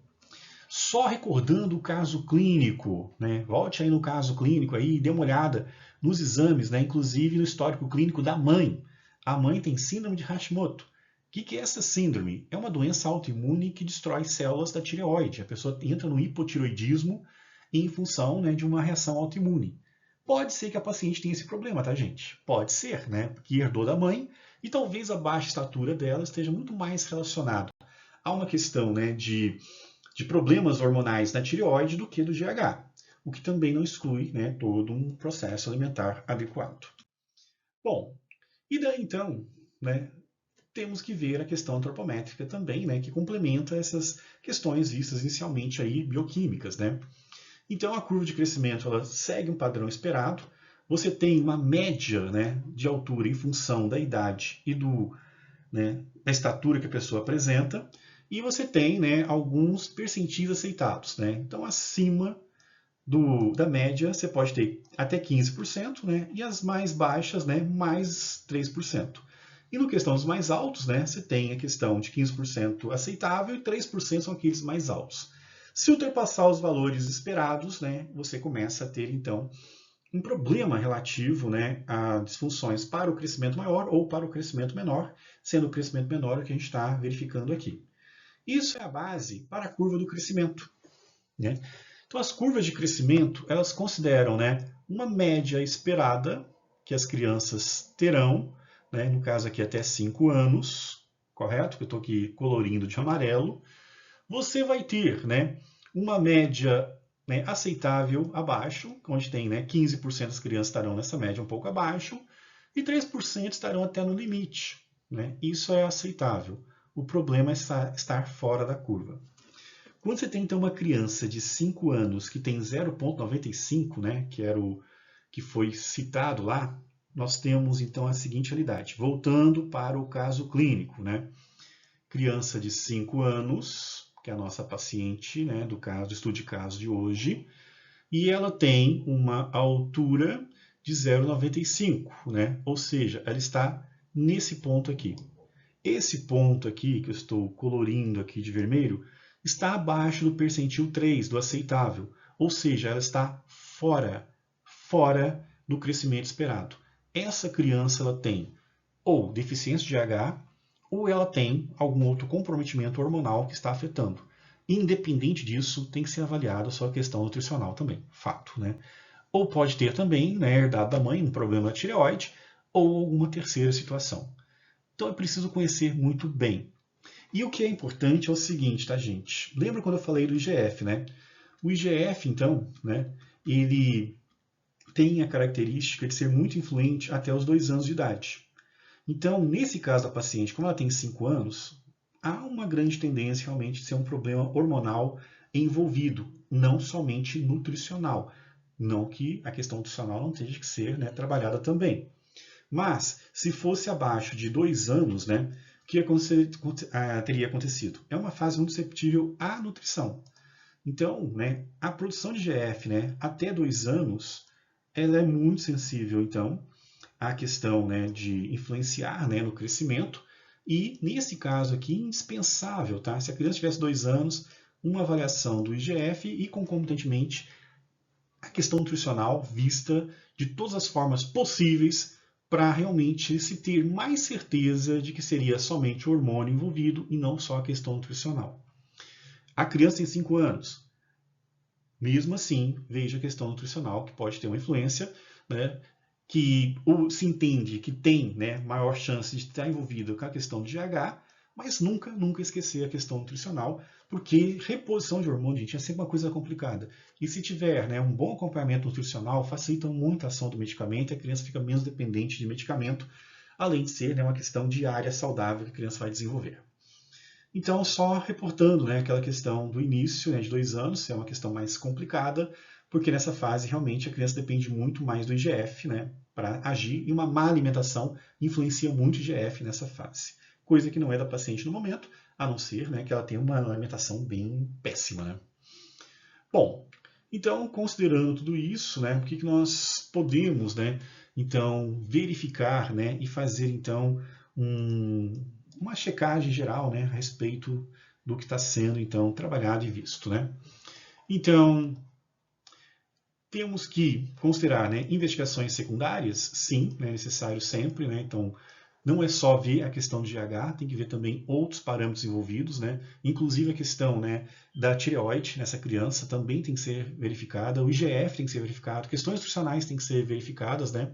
Só recordando o caso clínico, né? Volte aí no caso clínico aí e dê uma olhada nos exames, né? Inclusive no histórico clínico da mãe. A mãe tem síndrome de Hashimoto. O que é essa síndrome? É uma doença autoimune que destrói células da tireoide. A pessoa entra no hipotireoidismo em função, né, de uma reação autoimune. Pode ser que a paciente tenha esse problema, tá, gente? Pode ser, né? Porque herdou da mãe e talvez a baixa estatura dela esteja muito mais relacionada a uma questão, né, de problemas hormonais na tireoide do que do GH, o que também não exclui, né, todo um processo alimentar adequado. Bom, e daí então, né, temos que ver a questão antropométrica também, né, que complementa essas questões vistas inicialmente aí bioquímicas, né? Então a curva de crescimento ela segue um padrão esperado. Você tem uma média, né, de altura em função da idade e da estatura que a pessoa apresenta. E você tem, né, alguns percentis aceitados. Né? Então, acima da média, você pode ter até 15%, né? E as mais baixas, né, mais 3%. E no questão dos mais altos, né, você tem a questão de 15% aceitável e 3% são aqueles mais altos. Se ultrapassar os valores esperados, né, você começa a ter, então, um problema relativo, né, a disfunções para o crescimento maior ou para o crescimento menor, sendo o crescimento menor o que a gente está verificando aqui. Isso é a base para a curva do crescimento. Né? Então, as curvas de crescimento, elas consideram, né, uma média esperada que as crianças terão, né, no caso aqui até 5 anos, correto? Que eu estou aqui colorindo de amarelo. Você vai ter, né, uma média, né, aceitável abaixo, onde tem, né, 15% das crianças estarão nessa média um pouco abaixo, e 3% estarão até no limite. Né? Isso é aceitável. O problema é estar fora da curva. Quando você tem então uma criança de 5 anos que tem 0,95, né, que era o que foi citado lá, nós temos então a seguinte realidade. Voltando para o caso clínico, né? Criança de 5 anos, que é a nossa paciente, né, do estudo de caso de hoje, e ela tem uma altura de 0,95, né? Ou seja, ela está nesse ponto aqui. Esse ponto aqui, que eu estou colorindo aqui de vermelho, está abaixo do percentil 3, do aceitável. Ou seja, ela está fora do crescimento esperado. Essa criança ela tem ou deficiência de H, ou ela tem algum outro comprometimento hormonal que está afetando. Independente disso, tem que ser avaliada a sua questão nutricional também, fato, né? Ou pode ter também, né, herdado da mãe, um problema da tireoide, ou alguma terceira situação. Então é preciso conhecer muito bem. E o que é importante é o seguinte, tá, gente? Lembra quando eu falei do IGF, né? O IGF, então, né, ele tem a característica de ser muito influente até os 2 anos de idade. Então, nesse caso da paciente, como ela tem 5 anos, há uma grande tendência realmente de ser um problema hormonal envolvido, não somente nutricional. Não que a questão nutricional não tenha que ser, né, trabalhada também. Mas, se fosse abaixo de 2 anos, né, o que teria acontecido? É uma fase muito susceptível à nutrição. Então, né, a produção de GF, né, até 2 anos, ela é muito sensível, então, à questão, né, de influenciar, né, no crescimento. E, nesse caso aqui, indispensável, tá? Se a criança tivesse 2 anos, uma avaliação do IGF e, concomitantemente, a questão nutricional vista de todas as formas possíveis para realmente se ter mais certeza de que seria somente o hormônio envolvido e não só a questão nutricional. A criança tem 5 anos. Mesmo assim, veja a questão nutricional, que pode ter uma influência, né, que se entende que tem, né, maior chance de estar envolvido com a questão de GH, mas nunca esquecer a questão nutricional, porque reposição de hormônio, gente, é sempre uma coisa complicada. E se tiver, né, um bom acompanhamento nutricional, facilita muito a ação do medicamento e a criança fica menos dependente de medicamento, além de ser, né, uma questão diária saudável que a criança vai desenvolver. Então, só reportando, né, aquela questão do início, né, de 2 anos, é uma questão mais complicada, porque nessa fase realmente a criança depende muito mais do IGF, né, para agir, e uma má alimentação influencia muito o IGF nessa fase. Coisa que não é da paciente no momento, a não ser, né, que ela tenha uma alimentação bem péssima, né? Bom, então, considerando tudo isso, né, o que nós podemos, né, então, verificar, né, e fazer, então, uma checagem geral, né, a respeito do que está sendo, então, trabalhado e visto, né? Então, temos que considerar, né, investigações secundárias, sim, é necessário sempre, né? Então, não é só ver a questão de GH, tem que ver também outros parâmetros envolvidos, né? Inclusive a questão, né, da tireoide nessa criança também tem que ser verificada, o IGF tem que ser verificado, questões nutricionais têm que ser verificadas, né?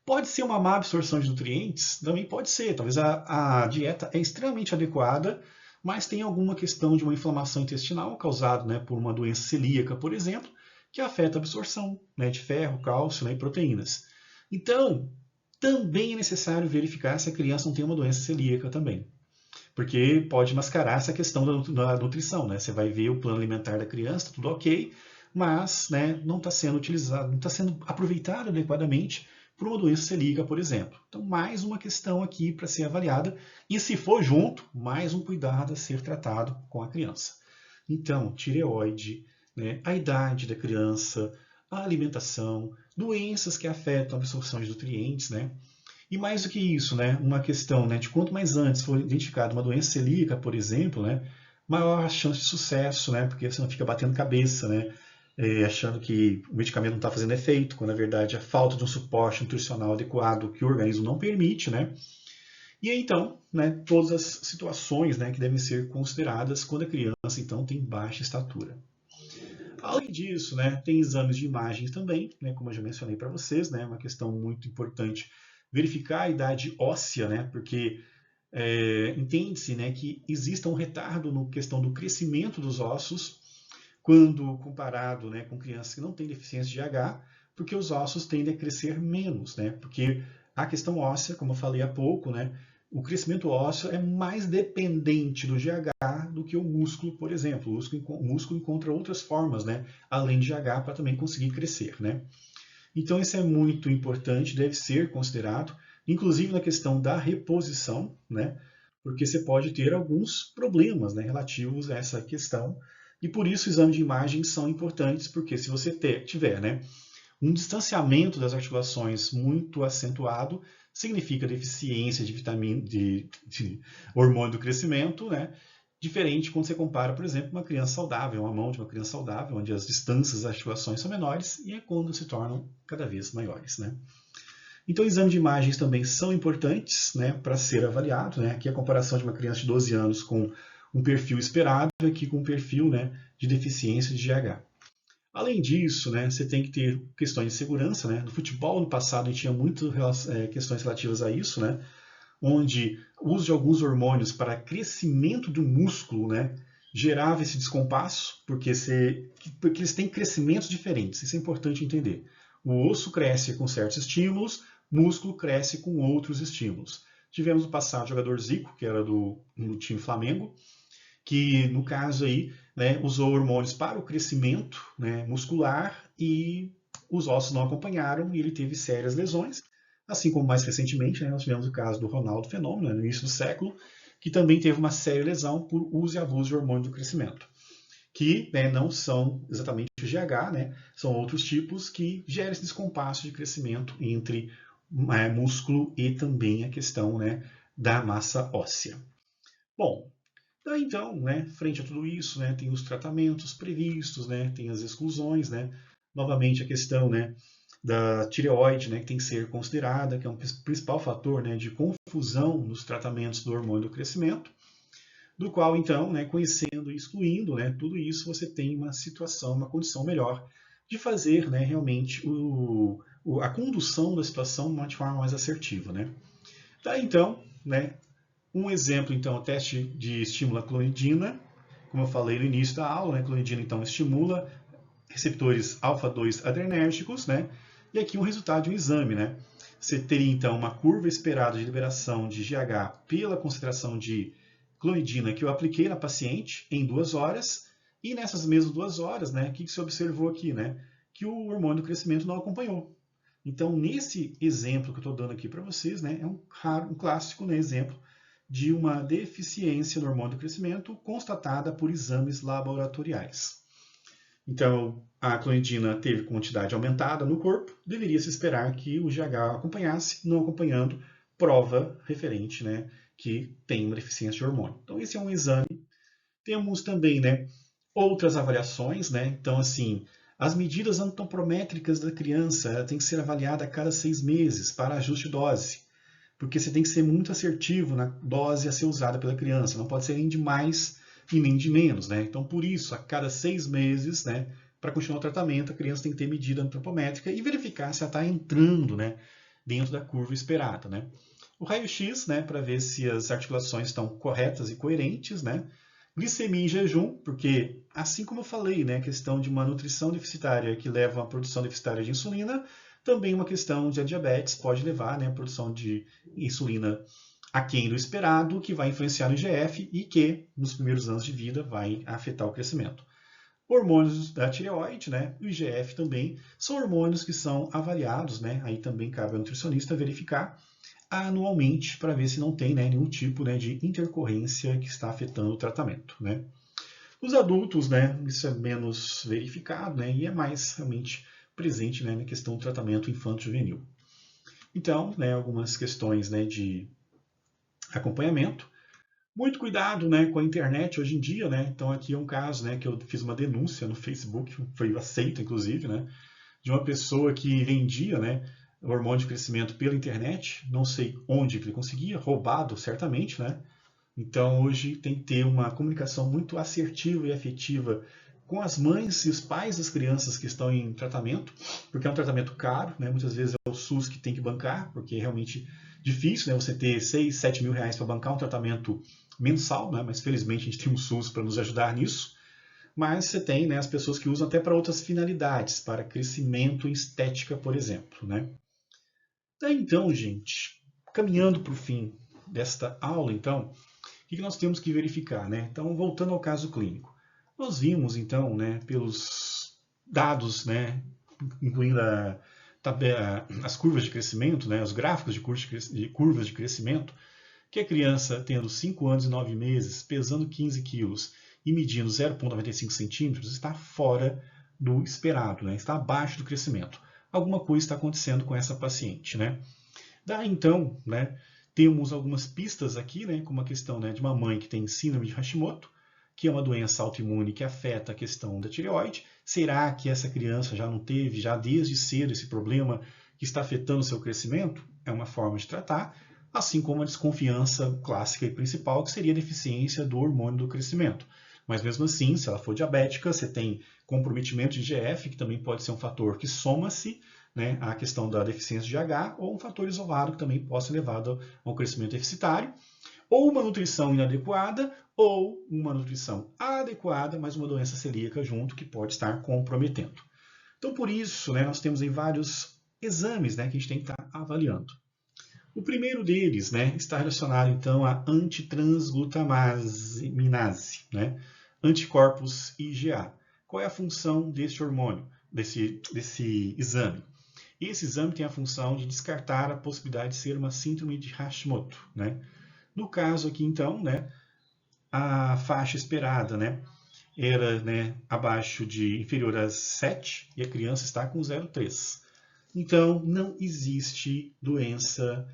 Pode ser uma má absorção de nutrientes? Também pode ser. Talvez a dieta é extremamente adequada, mas tem alguma questão de uma inflamação intestinal causada, né, por uma doença celíaca, por exemplo, que afeta a absorção, né, de ferro, cálcio, né, e proteínas. Então, também é necessário verificar se a criança não tem uma doença celíaca também. Porque pode mascarar essa questão da nutrição, né? Você vai ver o plano alimentar da criança, tudo ok, mas, né, não está sendo utilizado, não está sendo aproveitado adequadamente por uma doença celíaca, por exemplo. Então, mais uma questão aqui para ser avaliada. E se for junto, mais um cuidado a ser tratado com a criança. Então, tireoide, né, a idade da criança, a alimentação, doenças que afetam a absorção de nutrientes, né? E mais do que isso, né, uma questão, né, de quanto mais antes for identificada uma doença celíaca, por exemplo, né, maior a chance de sucesso, né, porque você não fica batendo cabeça, né, achando que o medicamento não está fazendo efeito, quando na verdade a falta de um suporte nutricional adequado que o organismo não permite, né. E aí, então, né, todas as situações, né, que devem ser consideradas quando a criança então tem baixa estatura. Além disso, né, tem exames de imagens também, né, como eu já mencionei para vocês, né, uma questão muito importante verificar a idade óssea, né, porque entende-se, né, que exista um retardo na questão do crescimento dos ossos quando comparado, né, com crianças que não têm deficiência de H, porque os ossos tendem a crescer menos, né, porque a questão óssea, como eu falei há pouco, né, o crescimento ósseo é mais dependente do GH do que o músculo, por exemplo. O músculo encontra outras formas, né, além de GH, para também conseguir crescer, né. Então, isso é muito importante, deve ser considerado, inclusive na questão da reposição, né? Porque você pode ter alguns problemas, né, relativos a essa questão. E por isso, os exames de imagem são importantes, porque se você tiver, né, um distanciamento das articulações muito acentuado, significa deficiência de vitamina, de hormônio do crescimento, né? Diferente quando você compara, por exemplo, uma criança saudável, uma mão de uma criança saudável, onde as distâncias das articulações são menores e é quando se tornam cada vez maiores, né? Então, exames de imagens também são importantes, né, para ser avaliado, né? Aqui a comparação de uma criança de 12 anos com um perfil esperado, aqui com um perfil, né, de deficiência de GH. Além disso, né, você tem que ter questões de segurança, né? No futebol, no passado, a gente tinha muitas questões relativas a isso, né? Onde o uso de alguns hormônios para crescimento do músculo, né, gerava esse descompasso, porque eles têm crescimentos diferentes, isso é importante entender. O osso cresce com certos estímulos, o músculo cresce com outros estímulos. Tivemos no passado o jogador Zico, que era do time Flamengo, que no caso aí, né, usou hormônios para o crescimento, né, muscular e os ossos não acompanharam e ele teve sérias lesões. Assim como mais recentemente, né, nós tivemos o caso do Ronaldo Fenômeno, né, no início do século, que também teve uma séria lesão por uso e abuso de hormônio do crescimento, que, né, não são exatamente o GH, né, são outros tipos que geram esse descompasso de crescimento entre músculo e também a questão, né, da massa óssea. Bom, daí então, né, frente a tudo isso, né, tem os tratamentos previstos, né, tem as exclusões, né, novamente a questão, né, da tireoide, né, que tem que ser considerada, que é um principal fator, né, de confusão nos tratamentos do hormônio do crescimento, do qual então, né, conhecendo e excluindo, né, tudo isso, você tem uma situação, uma condição melhor de fazer, né, realmente a condução da situação de forma mais assertiva, né. Daí então, né, um exemplo, então, é o teste de estímulo à clonidina. Como eu falei no início da aula, né, a clonidina, então, estimula receptores alfa-2 adrenérgicos, né? E aqui um resultado de um exame, né? Você teria, então, uma curva esperada de liberação de GH pela concentração de clonidina que eu apliquei na paciente em 2 horas. E nessas mesmas 2 horas, né, o que se observou aqui, né? Que o hormônio do crescimento não acompanhou. Então, nesse exemplo que eu estou dando aqui para vocês, né, é um clássico, né, exemplo de uma deficiência no hormônio do crescimento constatada por exames laboratoriais. Então, a clonidina teve quantidade aumentada no corpo, deveria se esperar que o GH acompanhasse, não acompanhando, prova referente, né, que tem uma deficiência de hormônio. Então, esse é um exame. Temos também, né, outras avaliações, né? Então, assim, as medidas antropométricas da criança têm que ser avaliada a cada 6 meses para ajuste de dose, porque você tem que ser muito assertivo na dose a ser usada pela criança, não pode ser nem de mais e nem de menos, né? Então, por isso, a cada 6 meses, né, para continuar o tratamento, a criança tem que ter medida antropométrica e verificar se ela está entrando, né, dentro da curva esperada, né? O raio-x, né, para ver se as articulações estão corretas e coerentes, né? Glicemia em jejum, porque, assim como eu falei, né, a questão de uma nutrição deficitária que leva a uma produção deficitária de insulina, também uma questão de diabetes pode levar, né, a produção de insulina aquém do esperado, que vai influenciar no IGF e que, nos primeiros anos de vida, vai afetar o crescimento. Hormônios da tireoide, né, o IGF também, são hormônios que são avaliados, né, aí também cabe ao nutricionista verificar anualmente para ver se não tem, né, nenhum tipo, né, de intercorrência que está afetando o tratamento, né. Os adultos, né, isso é menos verificado, né, e é mais realmente presente, né, na questão do tratamento infanto-juvenil. Então, né, algumas questões, né, de acompanhamento. Muito cuidado, né, com a internet hoje em dia, né. Então aqui é um caso, né, que eu fiz uma denúncia no Facebook, foi aceito inclusive, né, de uma pessoa que vendia, né, o hormônio de crescimento pela internet, não sei onde que ele conseguia, roubado certamente, né. Então hoje tem que ter uma comunicação muito assertiva e afetiva com as mães e os pais das crianças que estão em tratamento, porque é um tratamento caro, né? Muitas vezes é o SUS que tem que bancar, porque é realmente difícil, né? Você ter 6, 7 mil reais para bancar um tratamento mensal, né? Mas felizmente a gente tem um SUS para nos ajudar nisso. Mas você tem, né, as pessoas que usam até para outras finalidades, para crescimento e estética, por exemplo, né? Então, gente, caminhando para o fim desta aula, então, o que nós temos que verificar, né? Então, voltando ao caso clínico. Nós vimos, então, né, pelos dados, né, incluindo as curvas de crescimento, né, os gráficos de curvas de crescimento, que a criança tendo 5 anos e 9 meses, pesando 15 quilos e medindo 0,95 centímetros, está fora do esperado, né, está abaixo do crescimento. Alguma coisa está acontecendo com essa paciente, né? Daí, então, né, temos algumas pistas aqui, né, como a questão, né, de uma mãe que tem síndrome de Hashimoto, que é uma doença autoimune que afeta a questão da tireoide. Será que essa criança já não teve, já desde cedo, esse problema que está afetando o seu crescimento? É uma forma de tratar, assim como a desconfiança clássica e principal, que seria a deficiência do hormônio do crescimento. Mas mesmo assim, se ela for diabética, você tem comprometimento de IGF, que também pode ser um fator que soma-se, né, à questão da deficiência de H, ou um fator isolado que também possa ser levado ao crescimento deficitário, ou uma nutrição inadequada, ou uma nutrição adequada, mas uma doença celíaca junto que pode estar comprometendo. Então, por isso, né, nós temos aí vários exames, né, que a gente tem que estar avaliando. O primeiro deles, né, está relacionado então à antitransglutaminase, né, anticorpos IgA. Qual é a função deste hormônio, desse exame? Esse exame tem a função de descartar a possibilidade de ser uma síndrome de Hashimoto, né? No caso aqui, então, né, a faixa esperada, né, era, né, abaixo de inferior a 7 e a criança está com 0,3. Então, não existe doença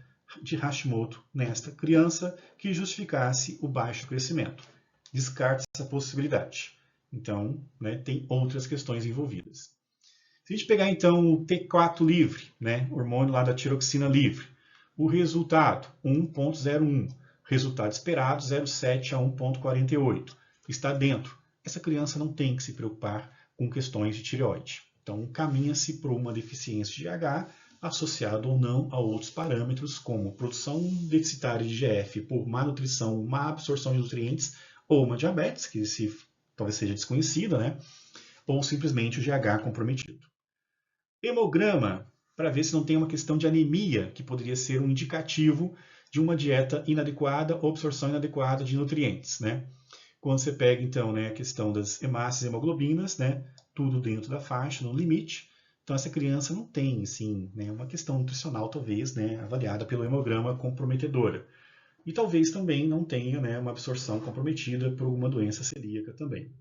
de Hashimoto nesta criança que justificasse o baixo crescimento. Descarta essa possibilidade. Então, né, tem outras questões envolvidas. Se a gente pegar então o T4 livre, né, hormônio lá da tiroxina livre, o resultado 1,01, resultado esperado 0,7 a 1,48, está dentro. Essa criança não tem que se preocupar com questões de tireoide. Então, caminha-se para uma deficiência de H associado ou não a outros parâmetros, como produção deficitária de IGF por má nutrição, má absorção de nutrientes, ou uma diabetes, que talvez seja desconhecida, né? Ou simplesmente o GH comprometido. Hemograma, para ver se não tem uma questão de anemia, que poderia ser um indicativo de uma dieta inadequada ou absorção inadequada de nutrientes, né? Quando você pega, então, né, a questão das hemácias e hemoglobinas, né, tudo dentro da faixa, no limite, então essa criança não tem, assim, né, uma questão nutricional, talvez, né, avaliada pelo hemograma comprometedora. e talvez também não tenha, né, uma absorção comprometida por uma doença celíaca também.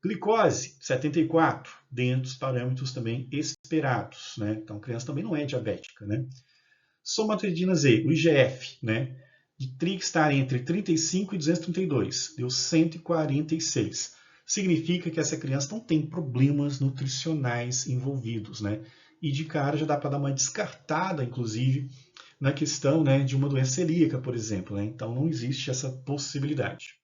Glicose, 74, dentro dos parâmetros também esperados, né? Então, a criança também não é diabética, né? Somatosina Z, o IGF, né? Teria que estar entre 35 e 232, deu 146. Significa que essa criança não tem problemas nutricionais envolvidos, né? E de cara já dá para dar uma descartada, inclusive, na questão, né, de uma doença celíaca, por exemplo, né? Então não existe essa possibilidade.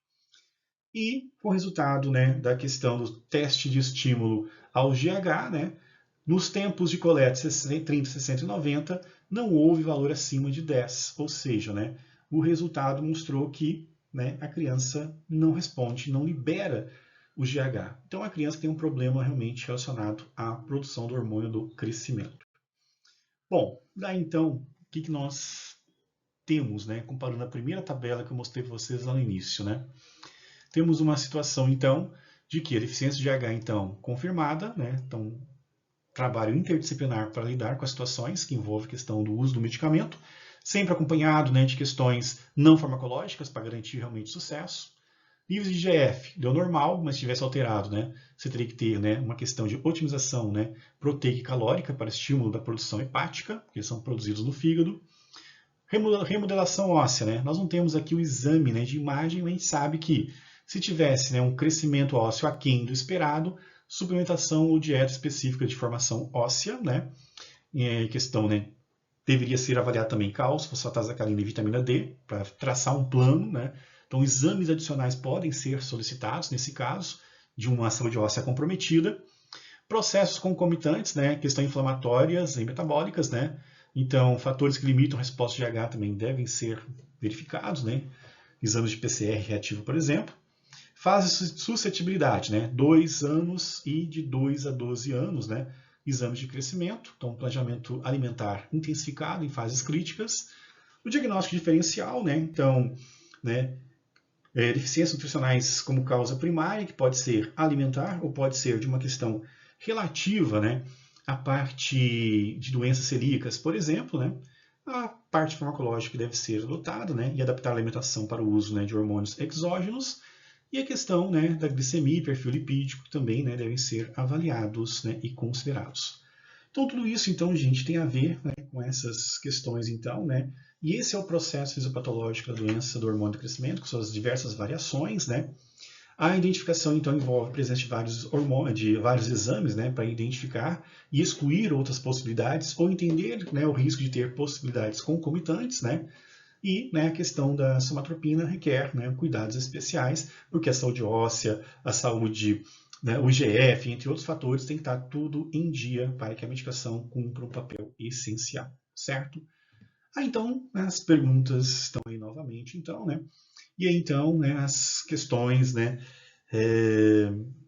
E o resultado, né, da questão do teste de estímulo ao GH, né, nos tempos de coleta 30, 60 e 90, não houve valor acima de 10, ou seja, né, o resultado mostrou que, né, a criança não responde, não libera o GH. Então a criança tem um problema realmente relacionado à produção do hormônio do crescimento. Bom, daí então, o que nós temos, né, comparando a primeira tabela que eu mostrei para vocês lá no início, né? Temos uma situação, então, de que a deficiência de H, então, confirmada, né? Então, trabalho interdisciplinar para lidar com as situações que envolvem a questão do uso do medicamento, sempre acompanhado, né, de questões não farmacológicas para garantir realmente sucesso. Níveis de IGF, deu normal, mas se tivesse alterado, né, você teria que ter, né, uma questão de otimização, né, proteica e calórica para estímulo da produção hepática, que eles são produzidos no fígado. Remodelação óssea, né? Nós não temos aqui o exame, né, de imagem, mas a gente sabe que se tivesse, né, um crescimento ósseo aquém do esperado, suplementação ou dieta específica de formação óssea, né? Questão, né, deveria ser avaliado também cálcio, fosfatase alcalina e vitamina D, para traçar um plano, né? Então, exames adicionais podem ser solicitados nesse caso, de uma saúde óssea comprometida. Processos concomitantes, né? Questões inflamatórias e metabólicas, né? Então, fatores que limitam a resposta de H também devem ser verificados, né? Exames de PCR reativo, por exemplo. Fase de suscetibilidade, né? 2 anos e de 2 a 12 anos, né? Exames de crescimento, então planejamento alimentar intensificado em fases críticas. O diagnóstico diferencial, né? Então, né? Deficiências nutricionais como causa primária, que pode ser alimentar ou pode ser de uma questão relativa, né? A parte de doenças celíacas, por exemplo, né? A parte farmacológica deve ser adotada, né? E adaptar a alimentação para o uso, né, de hormônios exógenos. E a questão, né, da glicemia e perfil lipídico também, né, devem ser avaliados, né, e considerados. Então, tudo isso, então, gente, tem a ver, né, com essas questões, então, né? E esse é o processo fisiopatológico da doença do hormônio do crescimento, com suas diversas variações, né? A identificação, então, envolve a presença de vários hormônios, de vários exames, né, para identificar e excluir outras possibilidades, ou entender, né, o risco de ter possibilidades concomitantes, né? E, né, a questão da somatropina requer, né, cuidados especiais, porque a saúde óssea, a saúde, né, o IGF, entre outros fatores, tem que estar tudo em dia para que a medicação cumpra um papel essencial, certo? Então, as perguntas estão aí novamente, então, né? E aí, então, né, as questões, né,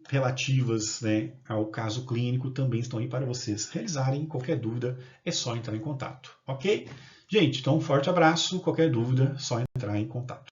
relativas, né, ao caso clínico também estão aí para vocês realizarem. Qualquer dúvida é só entrar em contato, ok? Gente, então um forte abraço. Qualquer dúvida, é só entrar em contato.